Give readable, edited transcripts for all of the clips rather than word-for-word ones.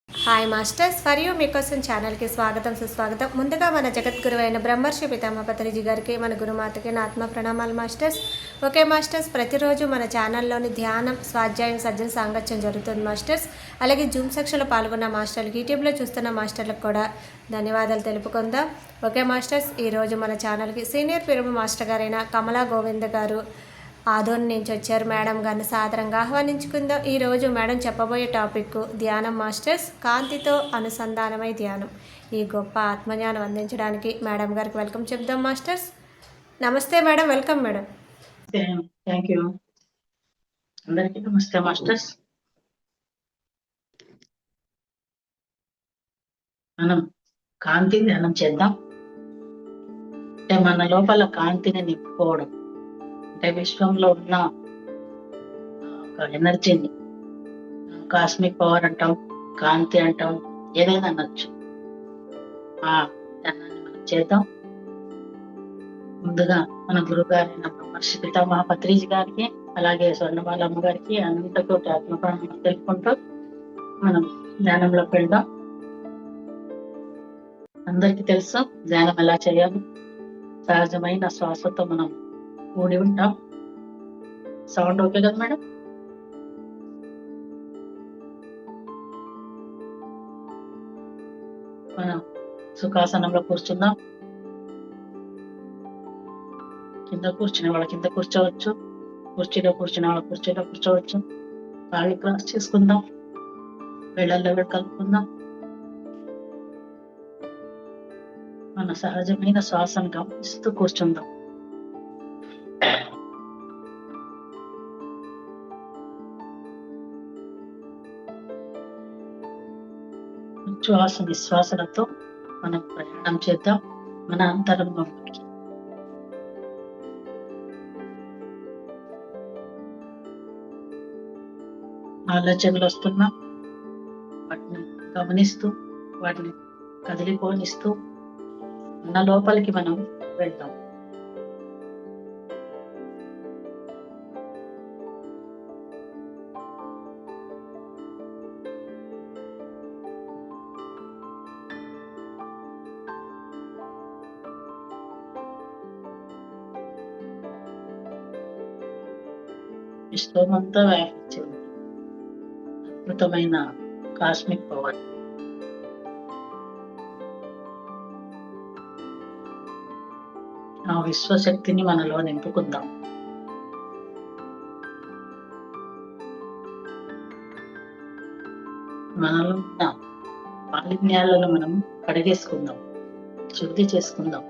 Hi masters for you మీకోసం ఛానల్కి స్వాగతం సుస్వాగతం. ముందుగా మన జగద్గురు అయిన బ్రహ్మర్షి పితామహ పత్రిజీ గారికి, మన గురుమాతకి నా ఆత్మ ప్రణామాలు మాస్టర్స్. ఓకే మాస్టర్స్, ప్రతిరోజు మన ఛానల్లోని ధ్యానం, స్వాధ్యాయం, సజ్జన సాంగత్యం జరుగుతుంది మాస్టర్స్. అలాగే జూమ్ సెక్షన్లో పాల్గొన్న మాస్టర్లకు, యూట్యూబ్లో చూస్తున్న మాస్టర్లకు కూడా ధన్యవాదాలు తెలుపుకుందాం. ఓకే మాస్టర్స్, ఈరోజు మన ఛానల్కి సీనియర్ పిరమిడ్ మాస్టర్ గారైన కమలా గోవింద్ గారు ఆదోన్ నుంచి వచ్చారు. మేడం గారిని సాదరంగా ఆహ్వానించుకుందాం. ఈరోజు మేడం చెప్పబోయే టాపిక్ ధ్యానం మాస్టర్స్, కాంతితో అనుసంధానమై ధ్యానం. ఈ గొప్ప ఆత్మజ్ఞానం అందించడానికి మేడం గారికి వెల్కమ్ చెప్దాం మాస్టర్స్. నమస్తే madam, welcome madam. Thank you. అందరికీ నమస్తే మాస్టర్స్. మనం కాంతి ధ్యానం చేద్దాం. అంటే మన లోపల కాంతిని నింపుకోవడం, అంటే విశ్వంలో ఉన్న ఒక ఎనర్జీని, కాస్మిక్ పవర్ అంటాం, కాంతి అంటాం, ఏదైనా అనొచ్చు. ఆ ధ్యానాన్ని మనం చేద్దాం. ముందుగా మన గురువు గారైన బ్రహ్మర్షి పితామహ పత్రిజీ గారికి, అలాగే స్వర్ణమాల అమ్మగారికి అనంతకోటి ఆత్మప్రాణం తెలుపుకుంటూ మనం ధ్యానంలోకి వెళ్దాం. అందరికీ తెలుసు ధ్యానం ఎలా చేయాలి. సహజమైన శ్వాసతో మనం కూడి ఉంటాం. సౌండ్ ఓకే కదా మేడం? మనం సుఖాసనంలో కూర్చుందాం. కింద కూర్చునే వాళ్ళ కింద కూర్చోవచ్చు, కుర్చీలో కూర్చునే వాళ్ళ కుర్చీలో కూర్చోవచ్చు. కాళ్ళు క్రాస్ చేసుకుందాం, వేళ్ళల్లో వేళ్ళు కలుపుకుందాం. మన సహజమైన శ్వాసను గమనిస్తూ కూర్చుందాం. శ్వాస నిశ్వాసలతో మనం ప్రయాణం చేద్దాం మన అంతరంగంలోకి. ఆలోచనలు వస్తున్నా వాటిని గమనిస్తూ, వాటిని కదిలిపోనిస్తూ మన లోపలికి మనం వెళ్దాం. విశ్వమంతా వ్యాపించింది అద్భుతమైన కాస్మిక్ పవర్. ఆ విశ్వశక్తిని మనలో నింపుకుందాం. మనలో ఉన్న మాలిన్యాలను మనం కడిగేసుకుందాం, శుద్ధి చేసుకుందాం.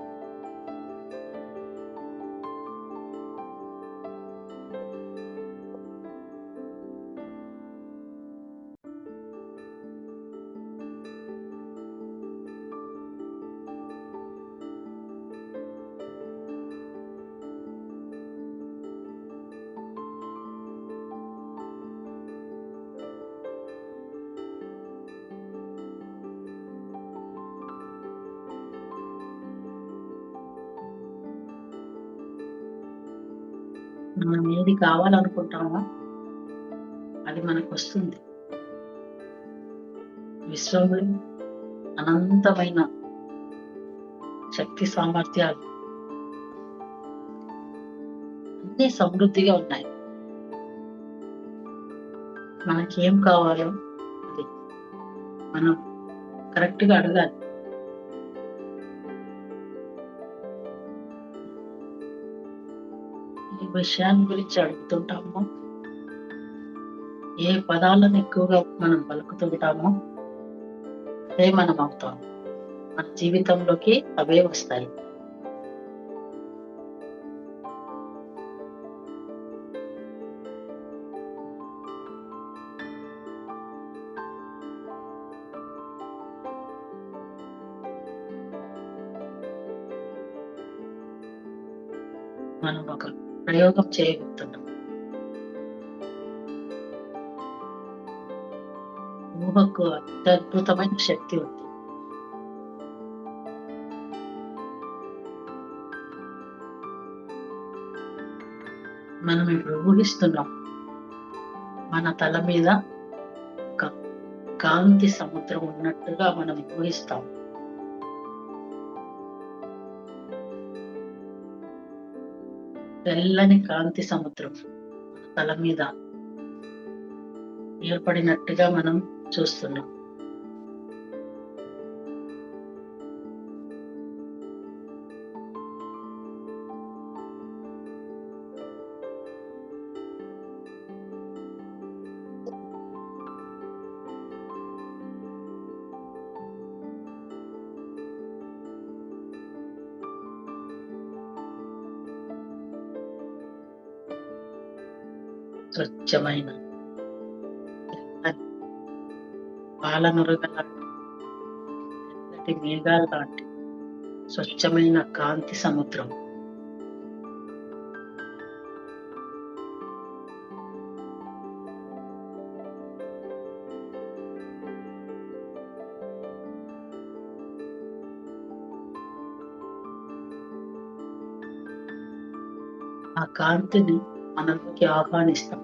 మనం ఏది కావాలనుకుంటామో అది మనకు వస్తుంది. విశ్వంలో అనంతమైన శక్తి సామర్థ్యాలు అన్ని సమృద్ధిగా ఉన్నాయి. మనకేం కావాలో అది మనం కరెక్ట్ గా అడగాలి. ఏ విషయాన్ని గురించి అడుగుతుంటామో, ఏ పదాలను ఎక్కువగా మనం పలుకుతుంటామో అదే మనం అవుతాం. మన జీవితంలోకి అవే వస్తాయి. మనం ఒక ప్రయోగం చేయబోతున్నాం. ఊహకు అత్యద్భుతమైన శక్తి ఉంది. మనం ఇప్పుడు ఊహిస్తున్నాం, మన తల మీద ఒక కాంతి సముద్రం ఉన్నట్టుగా మనం ఊహిస్తాం. తెల్లని కాంతి సముద్రం మన తల మీద ఏర్పడినట్టుగా మనం చూస్తున్నాం. స్వచ్ఛమైన పాలనురగ లాంటి మేఘాల లాంటి స్వచ్ఛమైన కాంతి సముద్రం. ఆ కాంతిని మనలోకి ఆహ్వానిస్తాం.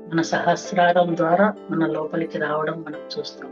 మన సహస్రారం ద్వారా మన లోపలికి రావడం మనం చూస్తాం.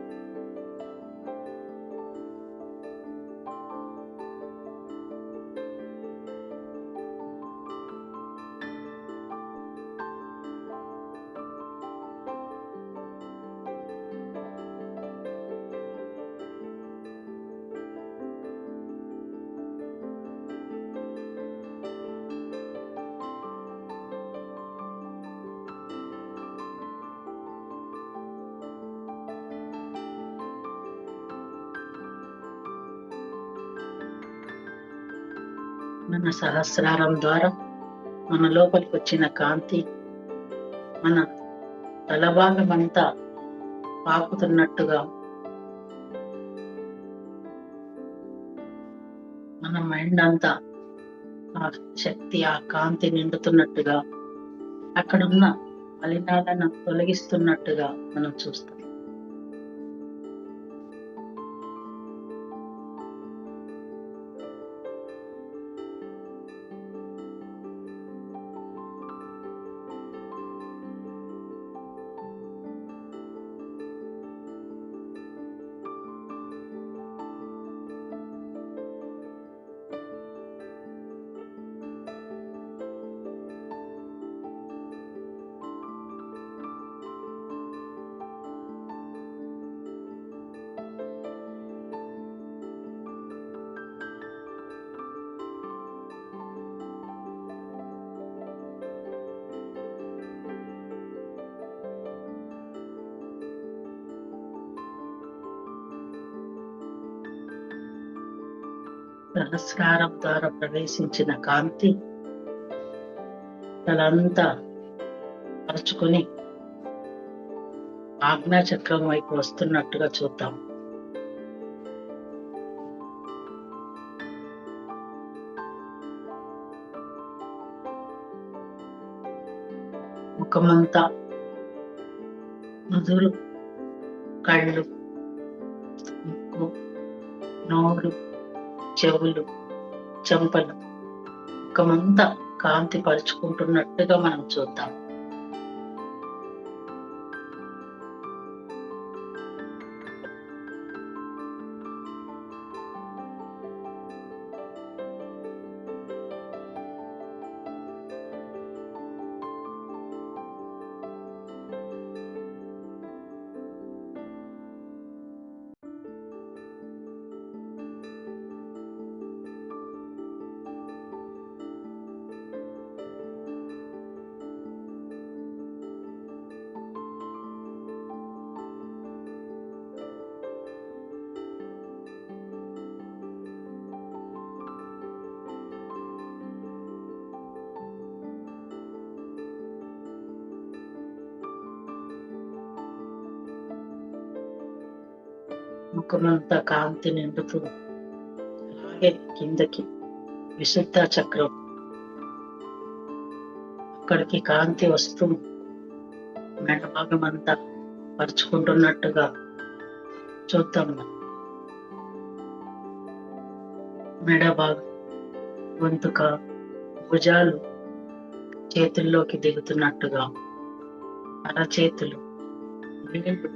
మన సహస్రారం ద్వారా మన లోపలికి వచ్చిన కాంతి మన తలభాగమంతా పాకుతున్నట్టుగా, మన మైండ్ అంతా ఆ శక్తి, ఆ కాంతి నిండుతున్నట్టుగా, అక్కడున్న మలినాలను తొలగిస్తున్నట్టుగా మనం చూస్తాం. సహస్రారం ద్వారా ప్రవేశించిన కాంతి తలంతా పరుచుకొని ఆజ్ఞాచక్రం వైపు వస్తున్నట్టుగా చూద్దాం. ముఖమంతా, నుదురు, కళ్ళు, ముక్కు, నోరు, చెవులు, చెంపలు, ముఖమంతా కాంతి పరుచుకుంటున్నట్టుగా మనం చూద్దాం. ముఖమంతా కాంతి నిండుతూ అలాగే కిందకి విశుద్ధ చక్రం, అక్కడికి కాంతి వస్తూ మెడ భాగం అంతా పరుచుకుంటున్నట్టుగా చూద్దాం. మెడ భాగం, గొంతుక, భుజాలు చేతుల్లోకి దిగుతున్నట్టుగా, అరచేతులు, వేళ్ళు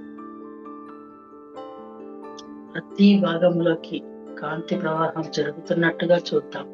ప్రతి భాగంలోకి కాంతి ప్రవాహం జరుగుతున్నట్టుగా చూద్దాం.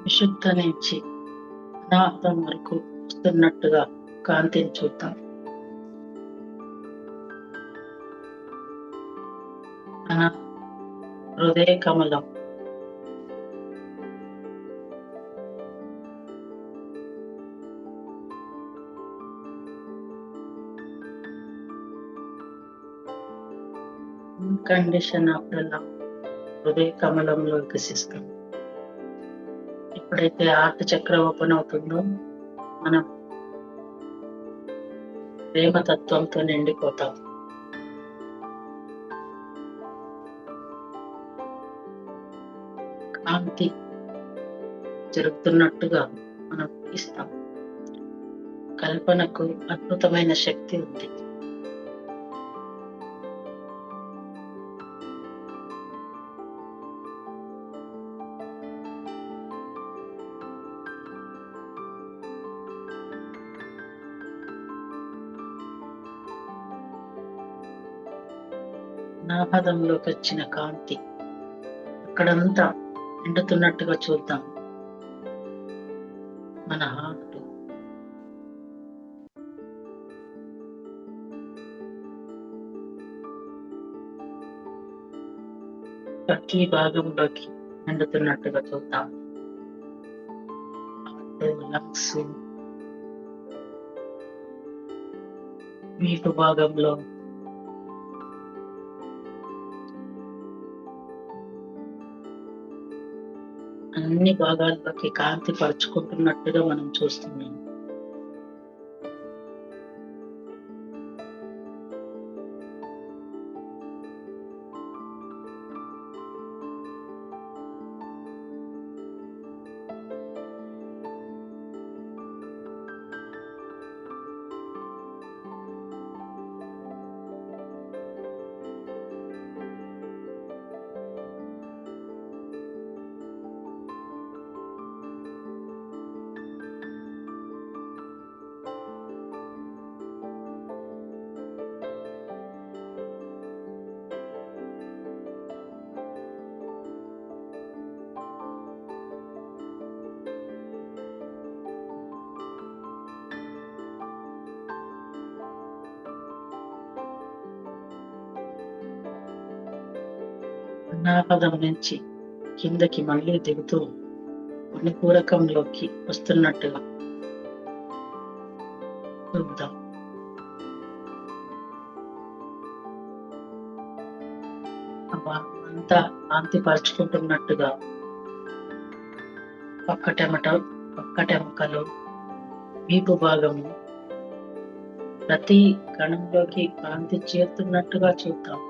విశుద్ధ నుంచి అనాహతం వరకు వస్తున్నట్టుగా కాంతిని చూద్దాం. మన హృదయ కమలం కండిషన్ ఆఫ్ లవ్ హృదయ కమలంలో వికసిస్తాం. ఎప్పుడైతే హార్ట్ చక్ర ఓపెన్ అవుతుందో మనం ప్రేమతత్వంతో నిండిపోతాం. కాంతి జరుగుతున్నట్టుగా మనం ఊహిస్తాం. కల్పనకు అద్భుతమైన శక్తి ఉంది. నాభదంలోకి వచ్చిన కాంతి అక్కడంతా నిండుతున్నట్టుగా చూద్దాం. మన హార్ట్ ప్రతి భాగంలోకి నిండుతున్నట్టుగా చూద్దాం. లంగ్స్ వీపు భాగంలో అన్ని భాగాల్లోకి కాంతి పరుచుకుంటున్నట్టుగా మనం చూస్తున్నాం. నాపదం నుంచి కిందకి మళ్ళీ దిగుతూ మణిపూరకంలోకి వస్తున్నట్టుగా చూద్దాం. అంతా కాంతి పరుచుకుంటున్నట్టుగా పక్కటెమకలు వీపు భాగము ప్రతి కణంలోకి కాంతి చేరుతున్నట్టుగా చూద్దాం.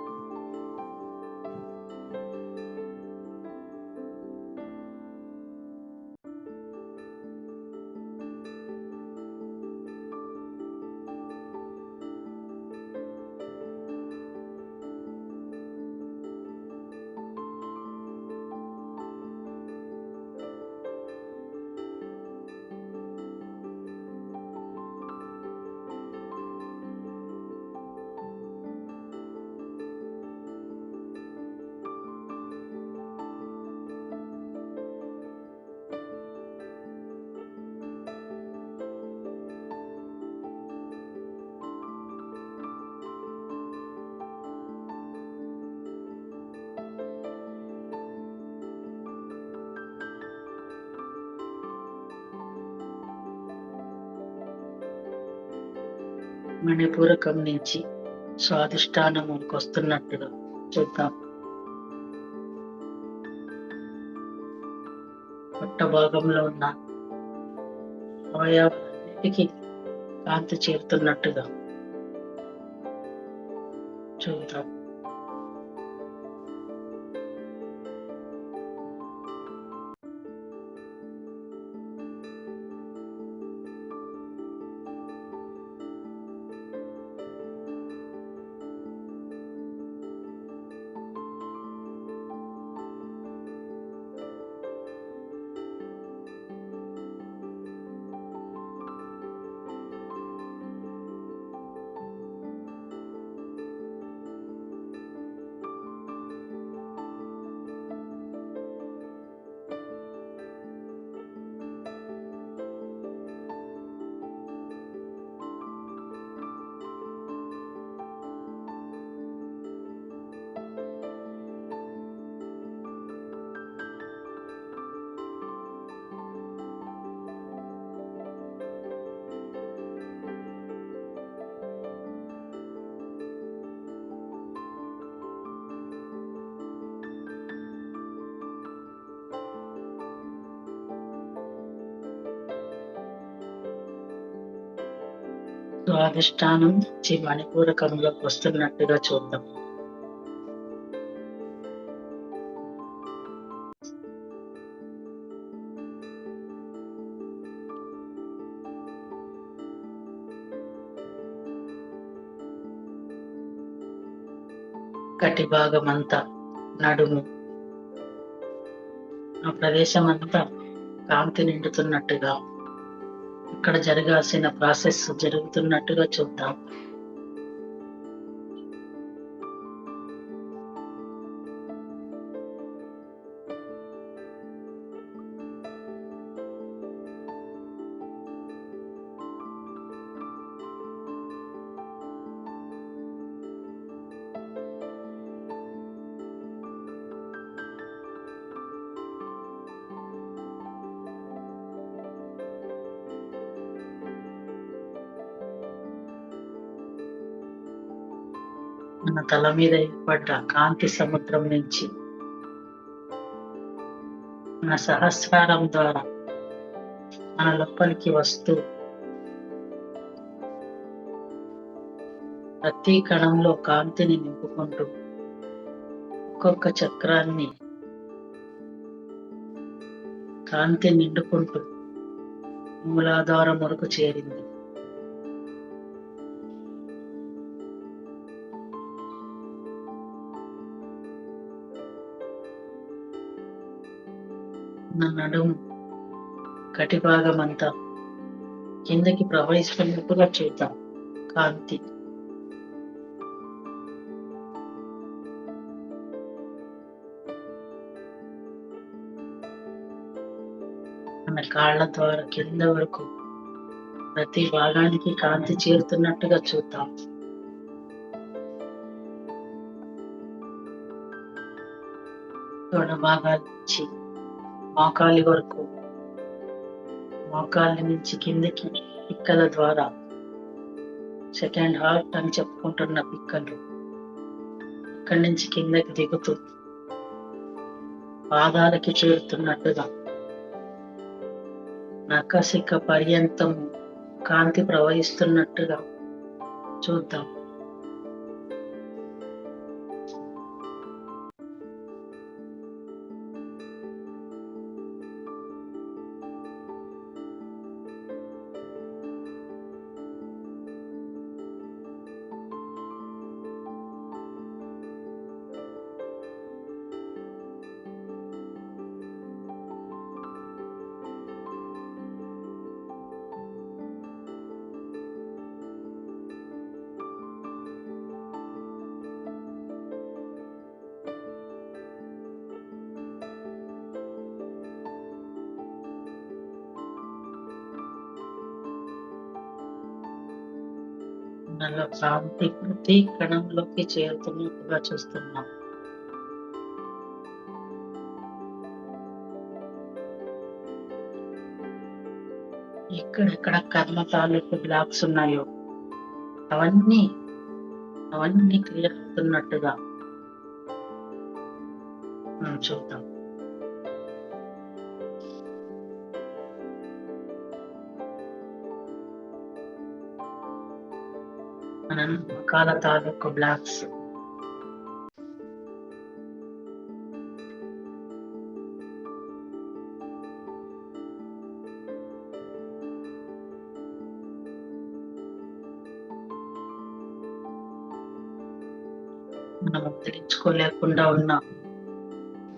మణిపూరకం నుంచి స్వాదిష్టానముకి వస్తున్నట్టుగా చూద్దాం. పొట్ట భాగంలో ఉన్న అవయవాలన్నిటికీ కాంతి చేరుతున్నట్టుగా చూద్దాం. స్వాదిష్టానం నుంచి మణిపూరకంలోకి వస్తున్నట్టుగా చూద్దాం. కటి భాగమంతా, నడుము, ఆ ప్రదేశం అంతా కాంతి నిండుతున్నట్టుగా, ఇక్కడ జరగాల్సిన ప్రాసెస్ జరుగుతున్నట్టుగా చూద్దాం. మన తల మీద ఏర్పడ్డ కాంతి సముద్రం నుంచి మన సహస్రారం ద్వారా మన లోపలికి వస్తూ ప్రతి కణంలో కాంతిని నింపుకుంటూ ఒక్కొక్క చక్రాన్ని కాంతి నిండుకుంటూ మూలాధారం వరకు చేరింది. నా నడుము కటి భాగం అంతా కిందకి ప్రవహిస్తున్నట్టుగా చూద్దాం. కాంతి మన కాళ్ళ ద్వారా కింద వరకు ప్రతి భాగానికి కాంతి చేరుతున్నట్టుగా చూద్దాం. తొడ భాగాల నుంచి మోకాలి వరకు, మోకాలి నుంచి కిందకి పిక్కల ద్వారా, సెకండ్ హార్ట్ అని చెప్పుకుంటున్న పిక్కలు ఇక్కడి నుంచి కిందకి దిగుతూ పాదాలకి చేరుతున్నట్టుగా నఖశిఖ పర్యంతం కాంతి ప్రవహిస్తున్నట్టుగా చూద్దాం. నల్ల కాంతి ప్రతి కణంలోకి చేరుతున్నట్టుగా చూస్తున్నాం. ఎక్కడెక్కడ కర్మ తాలూకు బ్లాక్స్ ఉన్నాయో అవన్నీ అవన్నీ క్లియర్ అవుతున్నట్టుగా మనం చూద్దాం. మన నమ్మకాల తాలూకు బ్లాక్స్ మనం వదిలించుకోలేకుండా ఉన్న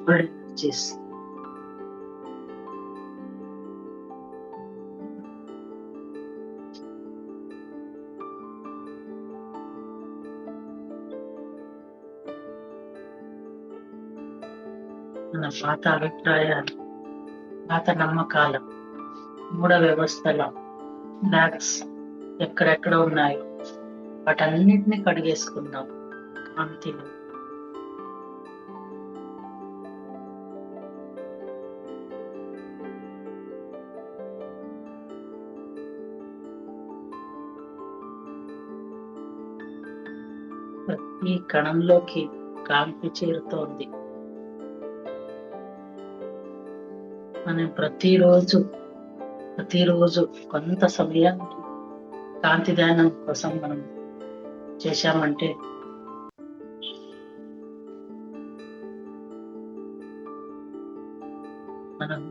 ఓల్డ్ ఎనర్జీస్ మన పాత అభిప్రాయాలు, పాత నమ్మకాల, మూఢ వ్యవస్థల బ్లాక్స్ ఎక్కడెక్కడ ఉన్నాయో వాటన్నిటిని కడిగేసుకుందాం కాంతిలో. ప్రతి కణంలోకి కాంతి చేరుతోంది. మనం ప్రతిరోజు కొంత సమయాన్ని కాంతి ధ్యానం కోసం మనం చేశామంటే మనం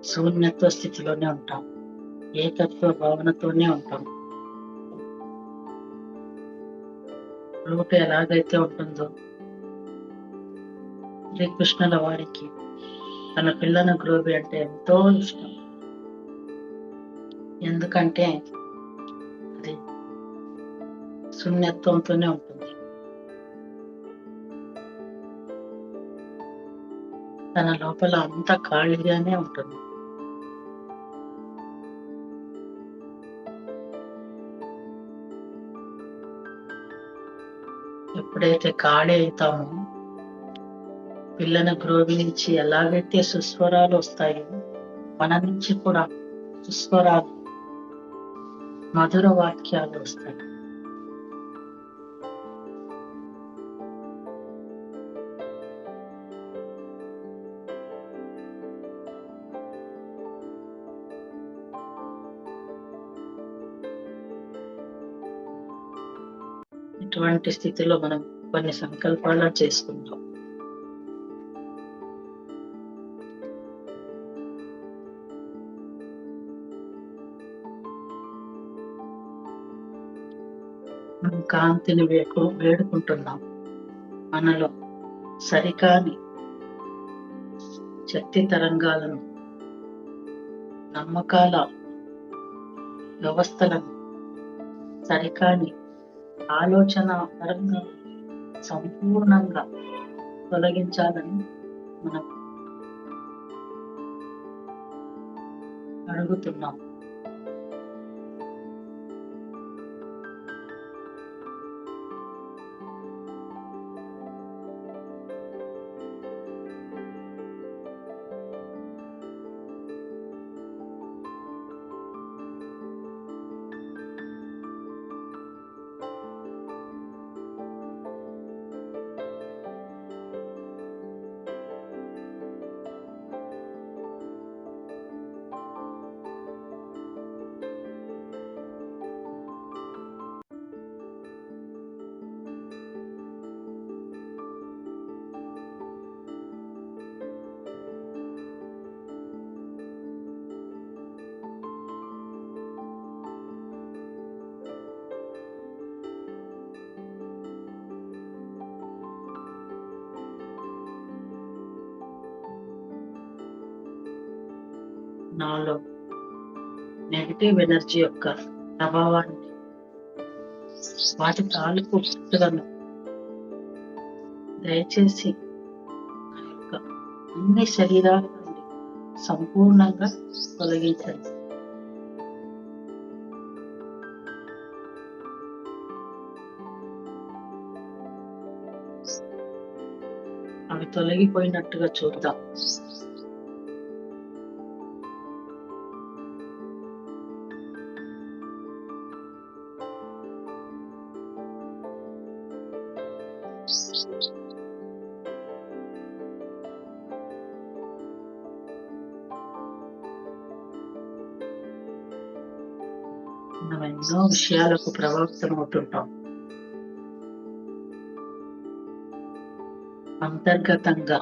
శూన్యత్వ స్థితిలోనే ఉంటాం, ఏకత్వ భావనతోనే ఉంటాం. రూప ఎలాగైతే ఉంటుందో శ్రీకృష్ణుల వారికి తన పిల్లల గ్రోవి అంటే ఎంతో ఇష్టం. ఎందుకంటే అది శూన్యత్వంతోనే ఉంటుంది. తన లోపల అంతా ఖాళీగానే ఉంటుంది. ఎప్పుడైతే ఖాళీ అవుతామో పిల్లల గ్రోవి నుంచి ఎలాగైతే సుస్వరాలు వస్తాయో మన నుంచి కూడా సుస్వరాలు, మధుర వాక్యాలు వస్తాయి. ఇటువంటి స్థితిలో మనం కొన్ని సంకల్పాలు చేసుకుంటాం. మనం కాంతిని వేడుకుంటున్నాం. మనలో సరికాని శక్తి తరంగాలను, నమ్మకాల వ్యవస్థలను, సరికాని ఆలోచన పరంగా సంపూర్ణంగా తొలగించాలని మనం అడుగుతున్నాం. నాలో నెగటివ్ ఎనర్జీ యొక్క ప్రభావాన్ని, వాటి తాలూకు శక్తులను దయచేసి నా యొక్క అన్ని శరీరాల నుండి సంపూర్ణంగా తొలగించండి. అవి తొలగిపోయినట్టుగా చూద్దాం. మనం ఎన్నో విషయాలకు ప్రభావితం అవుతుంటాం. అంతర్గతంగా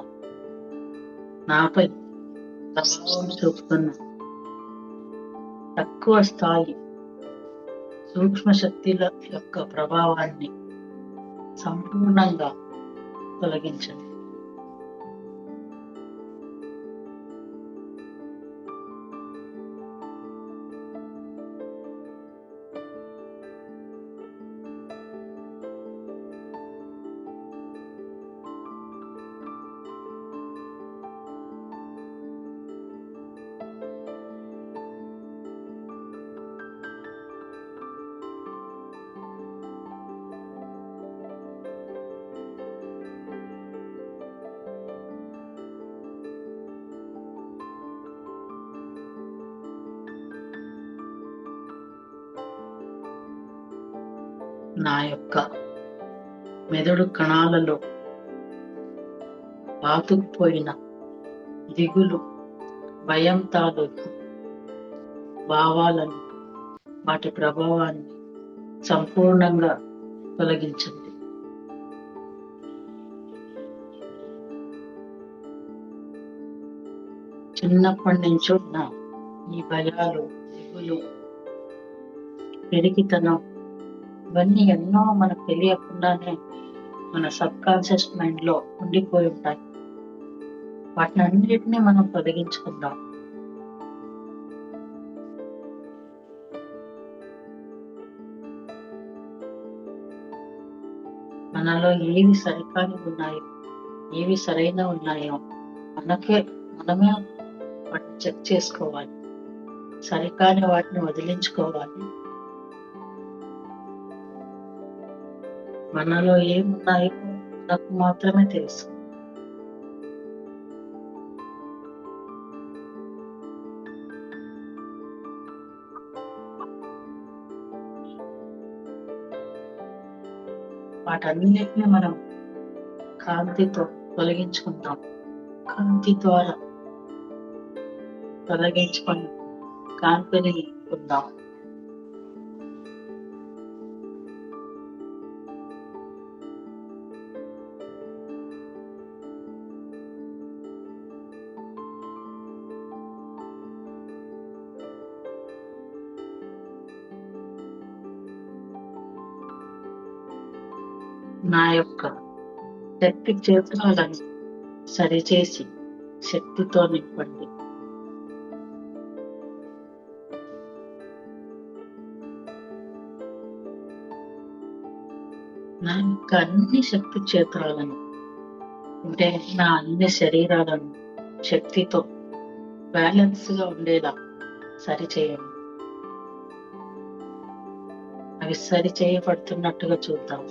నాపై ప్రభావం చూపుతున్న తక్కువ స్థాయి సూక్ష్మ శక్తుల యొక్క ప్రభావాన్ని సంపూర్ణంగా తొలగించండి. నా యొక్క మెదడు కణాలలో పాతుకుపోయిన దిగులు, భయం తాలూకు భావాలను, వాటి ప్రభావాన్ని సంపూర్ణంగా తొలగించండి. చిన్నప్పటి నుంచి ఉన్న ఈ భయాలు, దిగులు, పెరిగితనం, ఇవన్నీ ఎన్నో మనకు తెలియకుండానే మన సబ్ కాన్షియస్ మైండ్ లో ఉండిపోయి ఉంటాయి. వాటిని అన్నిటినీ మనం తొలగించుకుందాం. మనలో ఏవి సరికాని ఉన్నాయో, ఏవి సరైన ఉన్నాయో మనమే వాటిని చెక్ చేసుకోవాలి. సరికాని వాటిని వదిలించుకోవాలి. మనలో ఏమున్నాయో మనకు మాత్రమే తెలుసు. వాటన్నిటిని మనం కాంతితో తొలగించుకుందాం. కాంతి ద్వారా తొలగించుకొని కాంతిని పొందాం. నా యొక్క శక్తి చేతులను సరిచేసి శక్తితో నింపండి. నా యొక్క అన్ని శక్తి క్షేత్రాలను, అంటే నా అన్ని శరీరాలను శక్తితో బ్యాలెన్స్ గా ఉండేలా సరిచేయండి. అవి సరి చేయబడుతున్నట్టుగా చూద్దాం.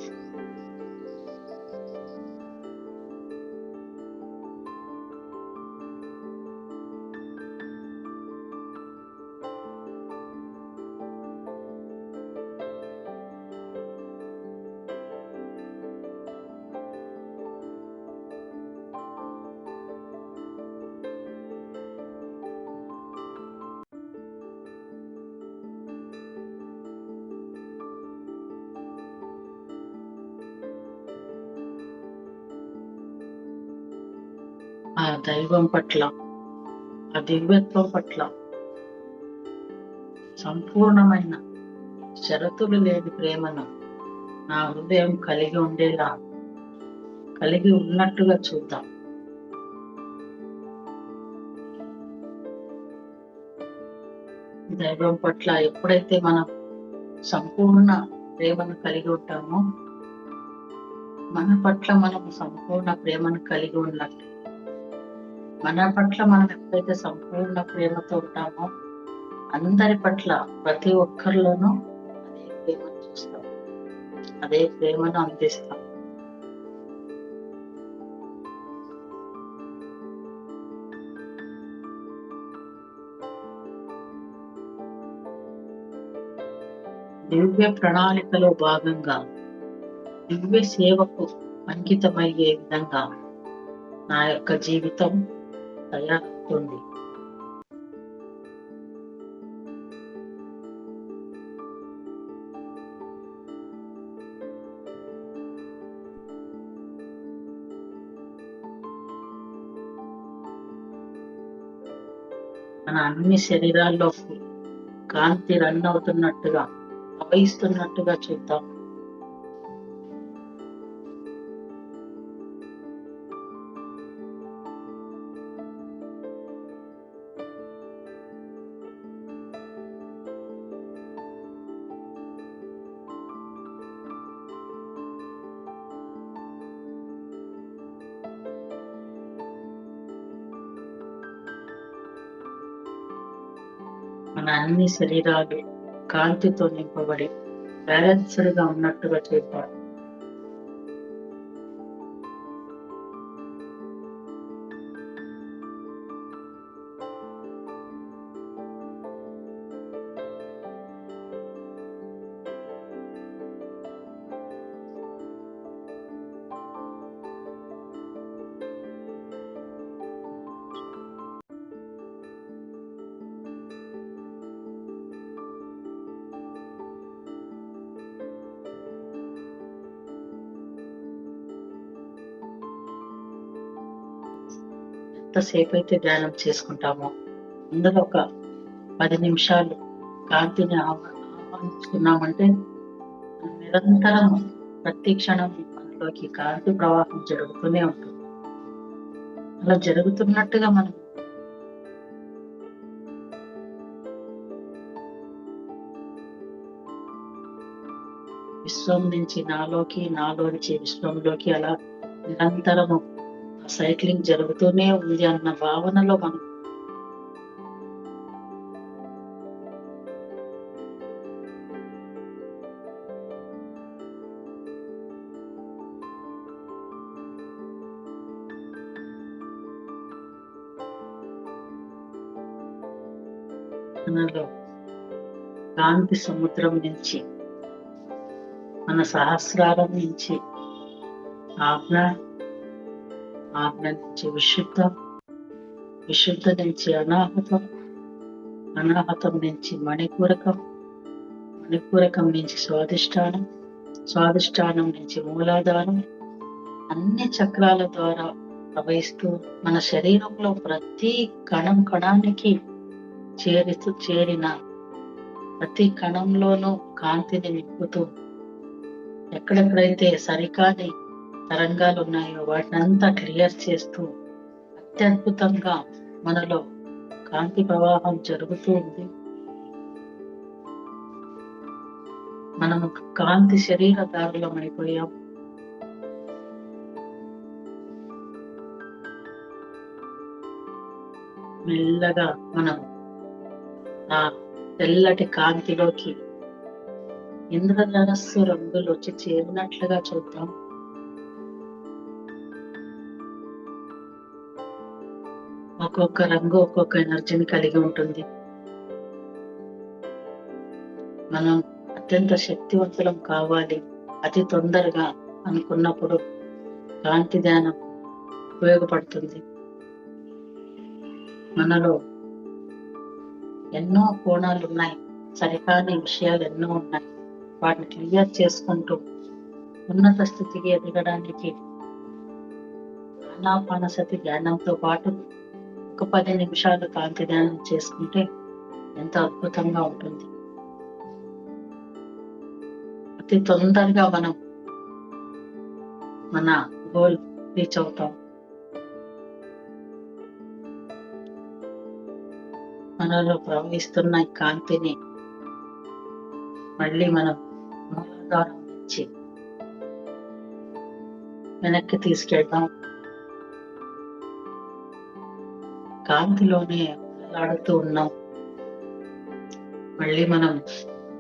ఆ దైవం పట్ల, ఆ దివ్యత్వం పట్ల సంపూర్ణమైన షరతులు లేని ప్రేమను నా హృదయం కలిగి ఉన్నట్టుగా చూద్దాం. దైవం పట్ల ఎప్పుడైతే మనం సంపూర్ణ ప్రేమను కలిగి ఉంటామో, మన పట్ల మనం సంపూర్ణ ప్రేమను కలిగి ఉన్నట్టు, మన పట్ల మనం ఎప్పుడైతే సంపూర్ణ ప్రేమతో ఉంటామో, అందరి పట్ల ప్రతి ఒక్కరిలోనూ అదే ప్రేమను చూస్తాం, అదే ప్రేమను అందిస్తాం. దివ్య ప్రణాళికలో భాగంగా దివ్య సేవకు అంకితమయ్యే విధంగా నా యొక్క జీవితం తయారవుతుంది. మన అన్ని శరీరాల్లోకి కాంతి రన్ అవుతున్నట్టుగా ప్రవహిస్తున్నట్టుగా చూద్దాం. మన అన్ని శరీరాలు కాంతితో నింపబడి బ్యాలెన్స్డ్ గా ఉన్నట్టుగా చూద్దాం. ఎంతసేపు అయితే ధ్యానం చేసుకుంటామో అందులో ఒక 10 నిమిషాలు కాంతిని ఆహ్వానించుకున్నామంటే నిరంతరం ప్రతి క్షణం మనలోకి కాంతి ప్రవాహం జరుగుతూనే ఉంటుంది. అలా జరుగుతున్నట్టుగా మనం విశ్వం నుంచి నాలోకి, నాలో నుంచి విశ్వంలోకి అలా నిరంతరము సైక్లింగ్ జరుగుతూనే ఉంది అన్న భావనలో మనం మనలో కాంతి సముద్రం నుంచి, మన సహస్రారం నుంచి ఆజ్ఞ, ఆజ్ఞ నుంచి విశుద్ధం, విశుద్ధ నుంచి అనాహతం, అనాహతం నుంచి మణిపూరకం, మణిపూరకం నుంచి స్వాధిష్టానం, స్వాధిష్టానం నుంచి మూలాధారం, అన్ని చక్రాల ద్వారా ప్రవహిస్తూ మన శరీరంలో ప్రతి కణం కణానికి చేరిన ప్రతి కణంలోనూ కాంతిని నింపుతూ ఎక్కడెక్కడైతే సరికాని తరంగాలు ఉన్నాయో వాటినంతా క్లియర్ చేస్తూ అత్యద్భుతంగా మనలో కాంతి ప్రవాహం జరుగుతూ ఉంది. మనము కాంతి శరీరధారులం అయిపోయాం. మెల్లగా మనం ఆ తెల్లటి కాంతిలోకి ఇంద్రధనస్సు రంగులు వచ్చి చేరినట్లుగా చూద్దాం. ఒక్కొక్క రంగు ఒక్కొక్క ఎనర్జీని కలిగి ఉంటుంది. మనం అత్యంత శక్తివంతులం కావాలి అతి తొందరగా అనుకున్నప్పుడు కాంతి ధ్యానం ఉపయోగపడుతుంది. మనలో ఎన్నో కోణాలు ఉన్నాయి, సరికాని విషయాలు ఎన్నో ఉన్నాయి. వాటిని క్లియర్ చేసుకుంటూ ఉన్నత స్థితికి ఎదగడానికి ఆనాపానసతి ధ్యానంతో పాటు ఒక 10 నిమిషాలు కాంతి ధ్యానం చేసుకుంటే ఎంతో అద్భుతంగా ఉంటుంది. అతి తొందరగా మనం మన గోల్ రీచ్ అవుతాం. మనలో ప్రవహిస్తున్న ఈ కాంతిని మళ్ళీ మనం మూలాధారం నుంచి వెనక్కి తీసుకెళ్దాం. కాంతిలోనే ఆడుతూ ఉన్నాం. మళ్ళీ మనం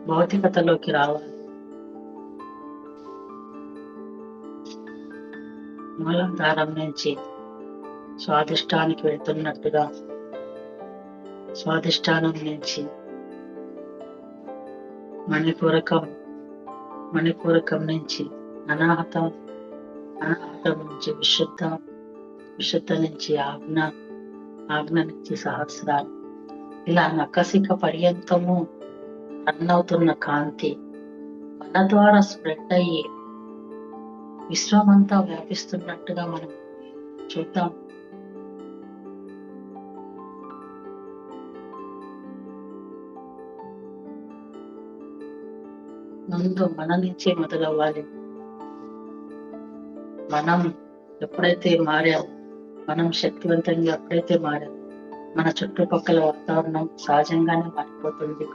భౌతికతలోకి రావాలి. మూలాధారం నుంచి స్వాధిష్టానికి వెళ్తున్నట్టుగా, స్వాధిష్టానం నుంచి మణిపూరకం, మణిపూరకం నుంచి అనాహతం, అనాహతం నుంచి విశుద్ధ, విశుద్ధ నుంచి ఆజ్ఞ, ఆజ్ఞ నుంచి సహస్రాలు, ఇలా నకసిక పర్యంతము రన్ అవుతున్న కాంతి మన ద్వారా స్ప్రెడ్ అయ్యి విశ్వమంతా వ్యాపిస్తున్నట్టుగా మనం చూద్దాం. ముందు మన నుంచే మొదలవ్వాలి. మనం ఎప్పుడైతే మారామో, మనం శక్తివంతంగా ఎప్పుడైతే మారామో, మన చుట్టుపక్కల వాతావరణం సహజంగానే మారిపోతుంది.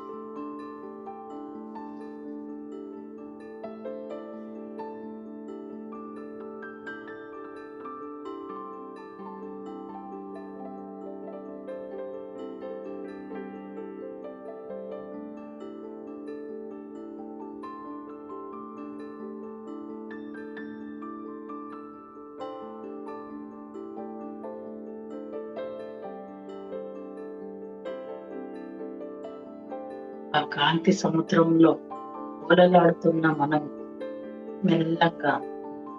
ఆ కాంతి సముద్రంలో ఓలలాడుతున్న మనం మెల్లగా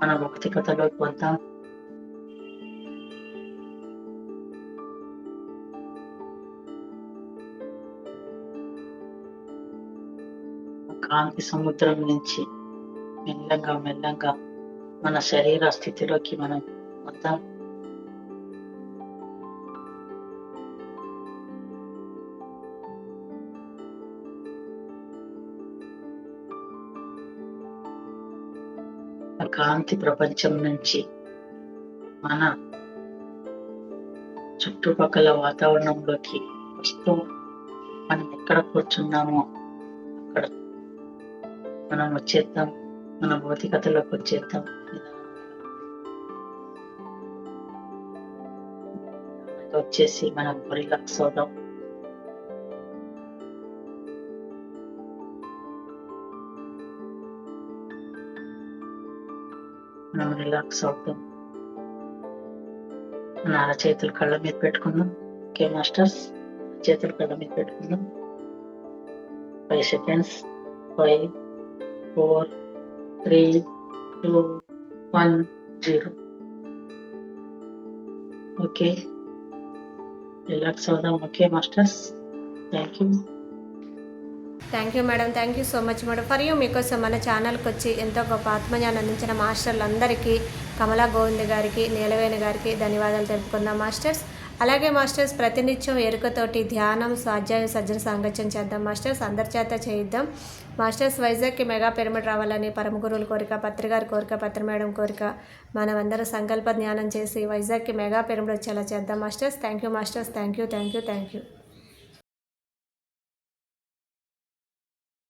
మన భౌతికతలోకి వద్దాం. ఆ కాంతి సముద్రం నుంచి మెల్లగా మెల్లగా మన శరీర స్థితిలోకి మనం వద్దాం. ఆ కాంతి ప్రపంచం నుంచి మన చుట్టుపక్కల వాతావరణంలోకి వస్తూ మనం ఎక్కడ కూర్చున్నామో అక్కడ మనం వచ్చేద్దాం. మన భౌతికతలోకి వచ్చేద్దాం. వచ్చేసి మనం రిలాక్స్ అవుదాం. మనం రిలాక్స్ అవుతాం. మన అరచేతులు కళ్ళ మీద పెట్టుకుందాం. ఓకే మాస్టర్స్, చేతులు కళ్ళ మీద పెట్టుకుందాం. 5 seconds. 5, 4, 3, 2, 1, 0. ఓకే, రిలాక్స్ అవుదాం. Okay masters, thank you. Thank you madam, thank you so much madam. For you మీకోసం మన ఛానల్కి వచ్చి ఎంతో గొప్ప ఆత్మజ్ఞానం అందించిన మాస్టర్లందరికీ, కమలా గోవింద్ గారికి, నీలవేణి గారికి ధన్యవాదాలు తెలుపుకుందాం మాస్టర్స్. అలాగే మాస్టర్స్ ప్రతినిత్యం ఎరుకతోటి ధ్యానం, స్వాధ్యాయం, సజ్జన సాంగత్యం చేద్దాం మాస్టర్స్. అందరి చేత చేయిద్దాం మాస్టర్స్. వైజాగ్కి మెగా పిరమిడ్ రావాలని పరమ గురువుల కోరిక, పత్రిగారి కోరిక, పత్రి మేడం కోరిక. మనమందరం సంకల్ప జ్ఞానం చేసి వైజాగ్కి మెగా పిరమిడ్ వచ్చేలా చేద్దాం masters. Thank you masters, thank you, thank you, thank you.